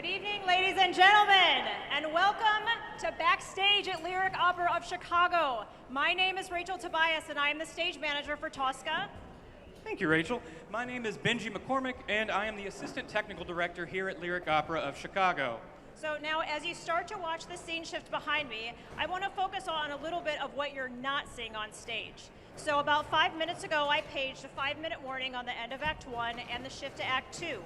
Good evening, ladies and gentlemen, and welcome to Backstage at Lyric Opera of Chicago. My name is Rachel Tobias, and I am the stage manager for TOSCA. Thank you, Rachel. My name is Benji McCormick, and I am the Assistant Technical Director here at Lyric Opera of Chicago. So now, as you start to watch the scene shift behind me, I want to focus on a little bit of what you're not seeing on stage. So about 5 minutes ago, I paged a 5-minute warning on the end of Act 1 and the shift to Act 2.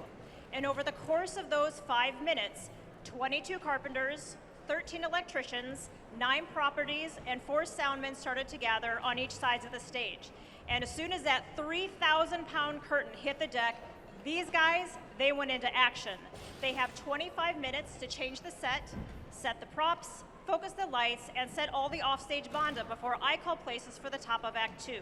And over the course of those 5 minutes, 22 carpenters, 13 electricians, 9 properties, and 4 soundmen started to gather on each side of the stage. And as soon as that 3,000-pound curtain hit the deck, these guys, they went into action. They have 25 minutes to change the set the props, focus the lights, and set all the offstage banda before I call places for the top of Act 2.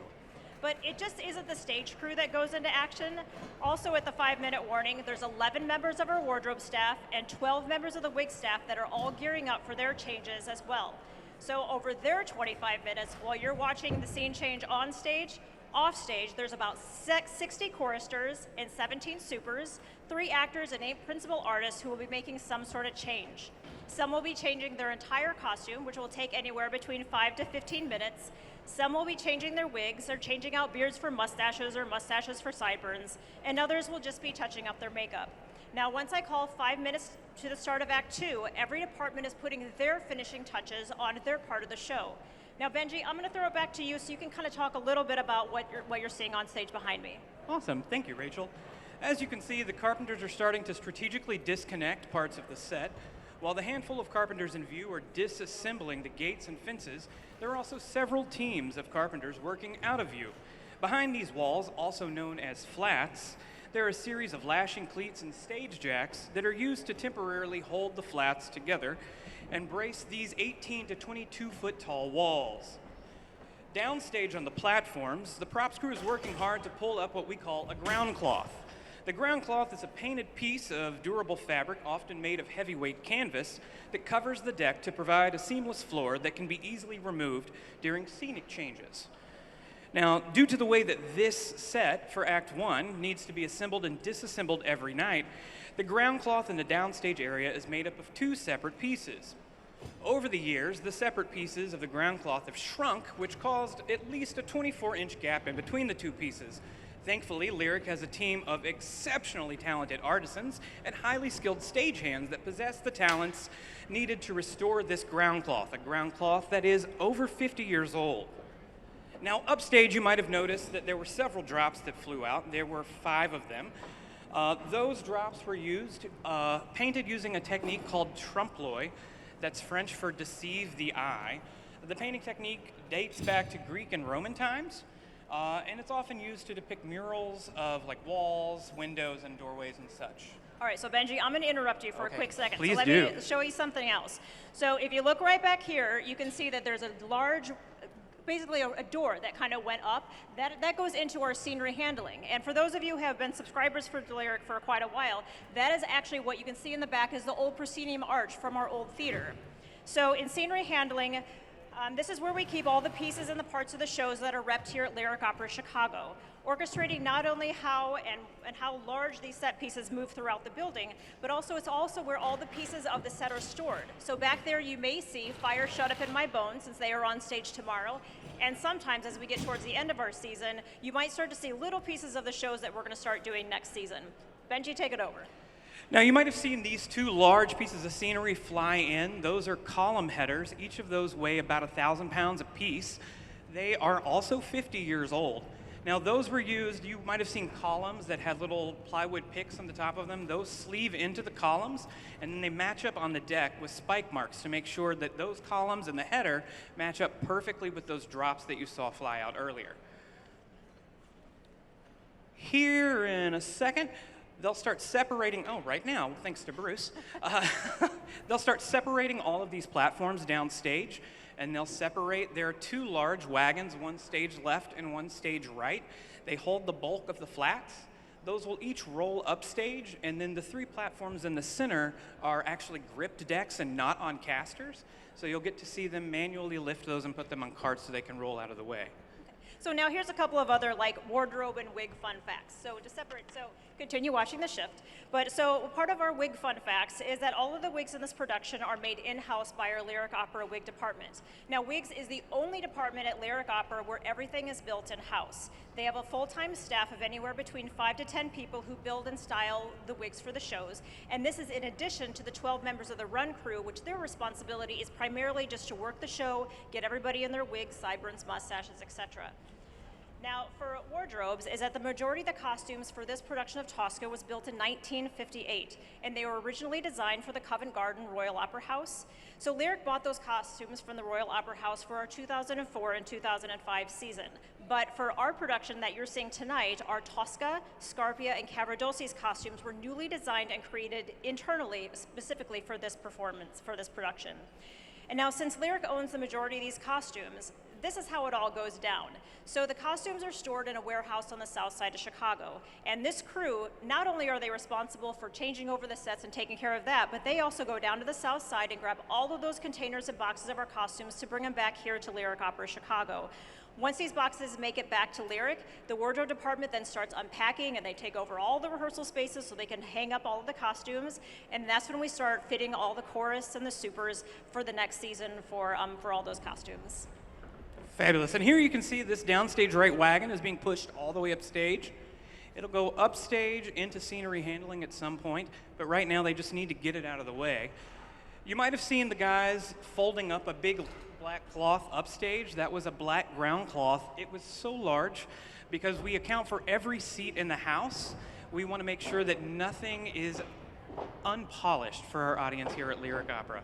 But it just isn't the stage crew that goes into action. Also at the 5-minute warning, there's 11 members of our wardrobe staff and 12 members of the wig staff that are all gearing up for their changes as well. So over their 25 minutes, while you're watching the scene change on stage, off stage, there's about 60 choristers and 17 supers, 3 actors and 8 principal artists who will be making some sort of change. Some will be changing their entire costume, which will take anywhere between 5 to 15 minutes. Some will be changing their wigs or changing out beards for mustaches or mustaches for sideburns, and others will just be touching up their makeup. Now, once I call 5 minutes to the start of Act 2, every department is putting their finishing touches on their part of the show. Now, Benji, I'm going to throw it back to you so you can kind of talk a little bit about what you're seeing on stage behind me. Awesome. Thank you, Rachel. As you can see, the carpenters are starting to strategically disconnect parts of the set. While the handful of carpenters in view are disassembling the gates and fences, there are also several teams of carpenters working out of view. Behind these walls, also known as flats, there are a series of lashing cleats and stage jacks that are used to temporarily hold the flats together and brace these 18 to 22 foot tall walls. Downstage on the platforms, the props crew is working hard to pull up what we call a ground cloth. The ground cloth is a painted piece of durable fabric, often made of heavyweight canvas, that covers the deck to provide a seamless floor that can be easily removed during scenic changes. Now, due to the way that this set for Act 1 needs to be assembled and disassembled every night, the ground cloth in the downstage area is made up of 2 separate pieces. Over the years, the separate pieces of the ground cloth have shrunk, which caused at least a 24-inch gap in between the 2 pieces. Thankfully, Lyric has a team of exceptionally talented artisans and highly skilled stagehands that possess the talents needed to restore this ground cloth, a ground cloth that is over 50 years old. Now, upstage, you might have noticed that there were several drops that flew out. There were 5 of them. Those drops were painted using a technique called trompe-l'oeil, that's French for deceive the eye. The painting technique dates back to Greek and Roman times. And it's often used to depict murals of like walls, windows, and doorways and such. All right, so Benji, I'm going to interrupt you for a quick second. Please so let do. me show you something else. So if you look right back here, you can see that there's a large, basically a door that kind of went up. That goes into our scenery handling. And for those of you who have been subscribers for Lyric for quite a while, that is actually what you can see in the back is the old proscenium arch from our old theater. So in scenery handling, this is where we keep all the pieces and the parts of the shows that are repped here at Lyric Opera Chicago, orchestrating not only how and how large these set pieces move throughout the building, but also it's also where all the pieces of the set are stored. So back there you may see Fire Shut Up in My Bones, since they are on stage tomorrow, and sometimes as we get towards the end of our season, you might start to see little pieces of the shows that we're going to start doing next season. Benji, take it over. Now, you might have seen these 2 large pieces of scenery fly in. Those are column headers. Each of those weigh about 1,000 pounds apiece. They are also 50 years old. Now, those were used, you might have seen columns that had little plywood picks on the top of them. Those sleeve into the columns, and then they match up on the deck with spike marks to make sure that those columns and the header match up perfectly with those drops that you saw fly out earlier. Here in a second, they'll start separating, right now, thanks to Bruce, they'll start separating all of these platforms downstage, and they'll separate, there are 2 large wagons, one stage left and one stage right. They hold the bulk of the flats. Those will each roll upstage, and then the 3 platforms in the center are actually gripped decks and not on casters, so you'll get to see them manually lift those and put them on carts so they can roll out of the way. So now here's a couple of other like wardrobe and wig fun facts. So to separate, continue watching the shift. But so part of our wig fun facts is that all of the wigs in this production are made in-house by our Lyric Opera wig department. Now, wigs is the only department at Lyric Opera where everything is built in-house. They have a full-time staff of anywhere between 5 to 10 people who build and style the wigs for the shows. And this is in addition to the 12 members of the run crew, which their responsibility is primarily just to work the show, get everybody in their wigs, sideburns, mustaches, etc. Now, for wardrobes, is that the majority of the costumes for this production of TOSCA was built in 1958, and they were originally designed for the Covent Garden Royal Opera House. So Lyric bought those costumes from the Royal Opera House for our 2004 and 2005 season. But for our production that you're seeing tonight, our Tosca, Scarpia, and Cavradosi's costumes were newly designed and created internally, specifically for this performance, for this production. And now, since Lyric owns the majority of these costumes, this is how it all goes down. So the costumes are stored in a warehouse on the south side of Chicago. And this crew, not only are they responsible for changing over the sets and taking care of that, but they also go down to the south side and grab all of those containers and boxes of our costumes to bring them back here to Lyric Opera Chicago. Once these boxes make it back to Lyric, the wardrobe department then starts unpacking, and they take over all the rehearsal spaces so they can hang up all of the costumes. And that's when we start fitting all the chorus and the supers for the next season for all those costumes. Fabulous. And here you can see this downstage right wagon is being pushed all the way upstage. It'll go upstage into scenery handling at some point, but right now they just need to get it out of the way. You might have seen the guys folding up a big black cloth upstage. That was a black ground cloth. It was so large because we account for every seat in the house. We want to make sure that nothing is unpolished for our audience here at Lyric Opera.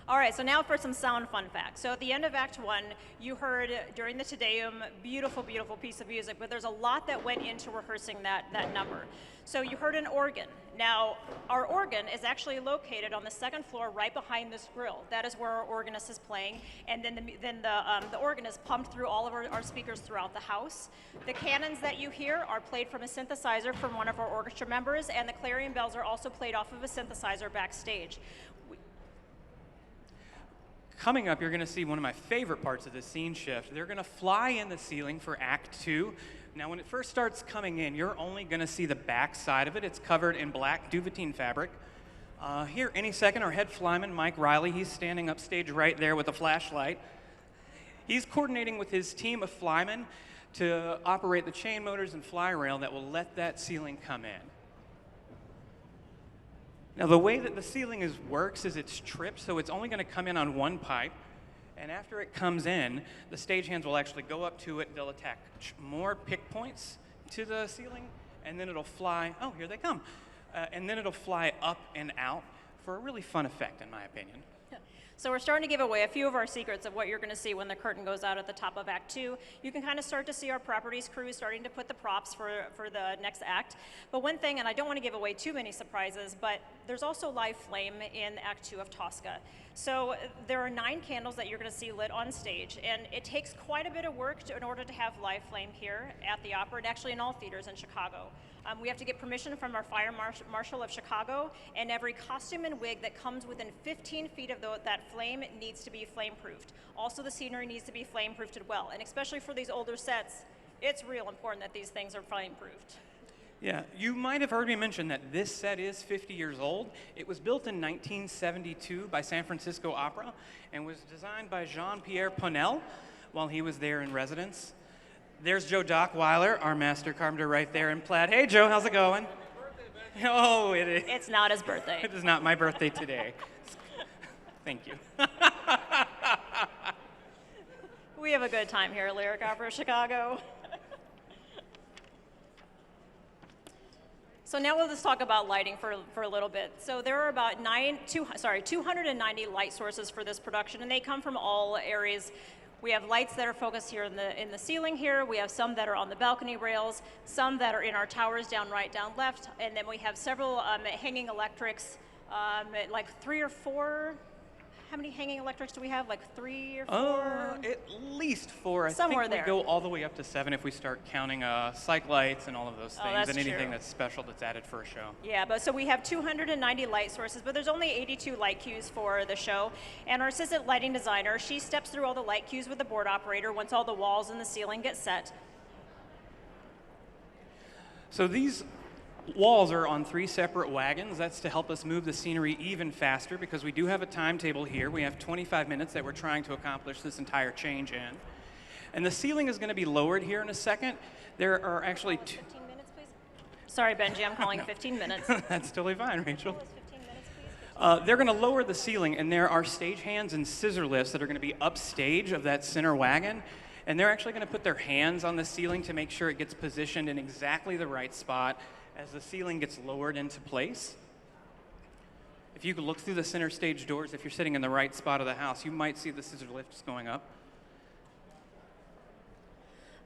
All right, so now for some sound fun facts. So at the end of Act 1, you heard during the Te Deum, beautiful, beautiful piece of music, but there's a lot that went into rehearsing that number. So you heard an organ. Now, our organ is actually located on the second floor right behind this grill. That is where our organist is playing, and then the organ is pumped through all of our speakers throughout the house. The cannons that you hear are played from a synthesizer from one of our orchestra members, and the clarion bells are also played off of a synthesizer backstage. Coming up, you're going to see one of my favorite parts of the scene shift. They're going to fly in the ceiling for Act 2. Now, when it first starts coming in, you're only going to see the back side of it. It's covered in black duvetine fabric. Here, any second, our head flyman, Mike Riley, he's standing upstage right there with a flashlight. He's coordinating with his team of flymen to operate the chain motors and fly rail that will let that ceiling come in. Now, the way that the ceiling works is it's tripped, so it's only going to come in on one pipe. And after it comes in, the stagehands will actually go up to it. They'll attach more pick points to the ceiling, and then it'll fly. Oh, here they come. And then it'll fly up and out for a really fun effect, in my opinion. So we're starting to give away a few of our secrets of what you're going to see when the curtain goes out at the top of Act 2. You can kind of start to see our properties crew starting to put the props for the next act. But one thing, and I don't want to give away too many surprises, but there's also live flame in Act 2 of TOSCA. So there are 9 candles that you're going to see lit on stage, and it takes quite a bit of work in order to have live flame here at the Opera, and actually in all theaters in Chicago. We have to get permission from our fire marshal of Chicago, and every costume and wig that comes within 15 feet of that flame needs to be flame-proofed. Also, the scenery needs to be flame-proofed as well, and especially for these older sets, it's real important that these things are flame-proofed. Yeah, you might have heard me mention that this set is 50 years old. It was built in 1972 by San Francisco Opera and was designed by Jean-Pierre Ponel while he was there in residence. There's Joe Dockweiler, our master carpenter right there in plaid. Hey, Joe, how's it going? Oh, it is. It's not his birthday. It is not my birthday today. Thank you. We have a good time here at Lyric Opera Chicago. So now we'll just talk about lighting for a little bit. So there are about 290 light sources for this production, and they come from all areas. We have lights that are focused here in the ceiling here. We have some that are on the balcony rails, some that are in our towers down right, down left, and then we have several hanging electrics, like 3 or 4. How many hanging electrics do we have? Like 3 or 4? At least 4. Somewhere I think we there. go all the way up to 7 if we start counting cyc lights and all of those things, that's and anything true. that's special that's added for a show. Yeah, but so we have 290 light sources, but there's only 82 light cues for the show. And our assistant lighting designer, she steps through all the light cues with the board operator once all the walls and the ceiling get set. So these walls are on 3 separate wagons. That's to help us move the scenery even faster because we do have a timetable here. We have 25 minutes that we're trying to accomplish this entire change in. And the ceiling is going to be lowered here in a second. There are actually 15 minutes, please. Sorry, Benji, I'm calling it 15 minutes. That's totally fine, Rachel. 15 minutes, please. They're going to lower the ceiling, and there are stagehands and scissor lifts that are going to be upstage of that center wagon. And they're actually going to put their hands on the ceiling to make sure it gets positioned in exactly the right spot as the ceiling gets lowered into place. If you could look through the center stage doors, if you're sitting in the right spot of the house, you might see the scissor lifts going up.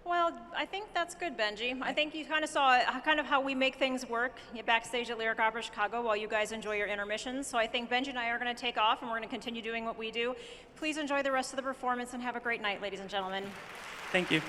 Well, I think that's good, Benji. I think you kind of saw kind of how we make things work backstage at Lyric Opera Chicago while you guys enjoy your intermissions. So I think Benji and I are going to take off and we're going to continue doing what we do. Please enjoy the rest of the performance and have a great night, ladies and gentlemen. Thank you.